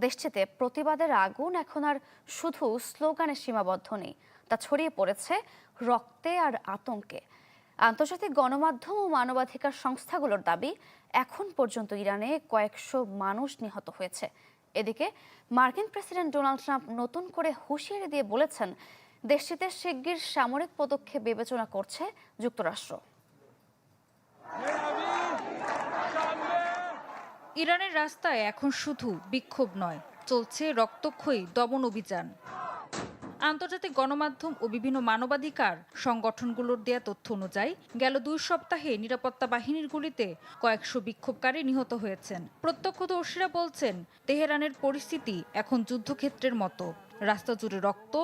দেশটিতে প্রতিবাদের আগুন এখন আর শুধু স্লোগানে সীমাবদ্ধ নেই, তা ছড়িয়ে পড়েছে রক্তে আর আতঙ্কে। আন্তর্জাতিক গণমাধ্যম ও মানবাধিকার সংস্থাগুলোর দাবি, এখন পর্যন্ত ইরানে কয়েকশো মানুষ নিহত হয়েছে। এদিকে মার্কিন প্রেসিডেন্ট ডোনাল্ড ট্রাম্প নতুন করে হুঁশিয়ারি দিয়ে বলেছেন, দেশটিতে শিগগির সামরিক পদক্ষেপ বিবেচনা করছে যুক্তরাষ্ট্র। ইরানের রাস্তায় এখন শুধু বিক্ষোভ নয়, চলছে রক্তক্ষয়ী দমন অভিযান। আন্তর্জাতিক গণমাধ্যম ও বিভিন্ন মানবাধিকার সংগঠনগুলোর দেয়া তথ্য অনুযায়ী গেল 2 সপ্তাহে নিরাপত্তা বাহিনীর গুলিতে কয়েকশো বিক্ষোভকারী নিহত হয়েছেন। প্রত্যক্ষদর্শীরা বলছেন, তেহরানের পরিস্থিতি এখন যুদ্ধক্ষেত্রের মতো। রাস্তা জুড়ে রক্ত,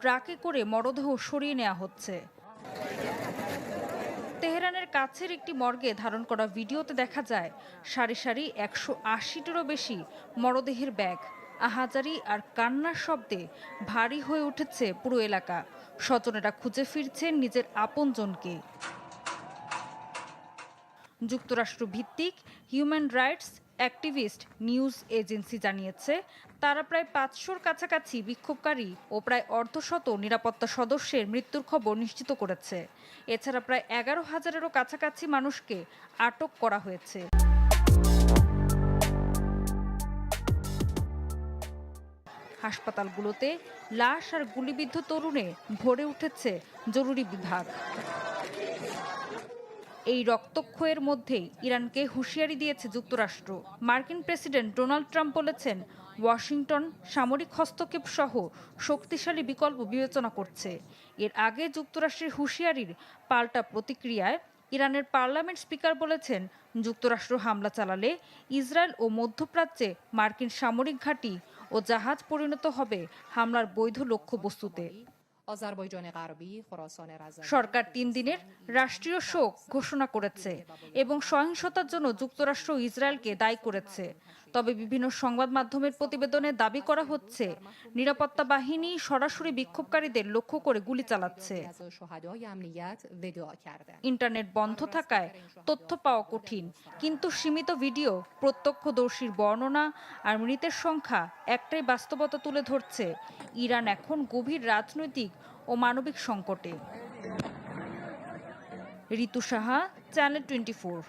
ট্রাকে করে মরদেহ সরিয়ে নেওয়া হচ্ছে। তেহরানের কাছের একটি মর্গে ধারণ করা ভিডিওতে দেখা যায় সারি সারি 180টিরও বেশি মরদেহের ব্যাগ। আহাজারি আর কান্নার শব্দে ভারী হয়ে উঠেছে পুরো এলাকা। স্বজনেরা খুঁজে ফিরছেন নিজের আপনজনকে। যুক্তরাষ্ট্র ভিত্তিক human rights activist news agency জানিয়েছে, তারা প্রায় 500-র কাছাকাছি বিক্ষোভকারী ও প্রায় অর্ধশত নিরাপত্তা সদস্যের মৃত্যুর খবর নিশ্চিত করেছে। এছাড়া প্রায় 11,000-এরও কাছাকাছি মানুষকে আটক করা হয়েছে। হাসপাতালগুলোতে লাশ আর গুলিবিদ্ধ তরুণে ভরে উঠেছে জরুরি বিভাগ। এই রক্তক্ষয়ের মধ্যেই ইরানকে হুঁশিয়ারি দিয়েছে যুক্তরাষ্ট্র। মার্কিন প্রেসিডেন্ট ডোনাল্ড ট্রাম্প বলেছেন, ওয়াশিংটন সামরিক হস্তক্ষেপ সহ শক্তিশালী বিকল্প বিবেচনা করছে। এর আগে যুক্তরাষ্ট্রের হুঁশিয়ারির পাল্টা প্রতিক্রিয়ায় ইরানের পার্লামেন্ট স্পিকার বলেছেন, যুক্তরাষ্ট্র হামলা চালালে ইসরায়েল ও মধ্যপ্রাচ্যে মার্কিন সামরিক ঘাঁটি ও জাহাজ পরিণত হবে হামলার বৈধ লক্ষ্যবস্তুতে। সরকার 3 দিনের রাষ্ট্রীয় শোক ঘোষণা করেছে এবং সহিংসতার জন্য যুক্তরাষ্ট্র ইসরায়েলকে দায়ী করেছে। তবে বিভিন্ন সংবাদ মাধ্যমের প্রতিবেদনে দাবি করা হচ্ছে, নিরাপত্তা বাহিনী সরাসরি বিক্ষোভকারীদের লক্ষ্য করে গুলি চালাচ্ছে। ইন্টারনেট বন্ধ থাকায় তথ্য পাওয়া কঠিন, কিন্তু সীমিত ভিডিও, প্রত্যক্ষদর্শীর বর্ণনা আর মৃতের সংখ্যা একটাই বাস্তবতা তুলে ধরছে, ইরান এখন গভীর রাজনৈতিক ও মানবিক সংকটে। ঋতু সাহা, চ্যানেল 24।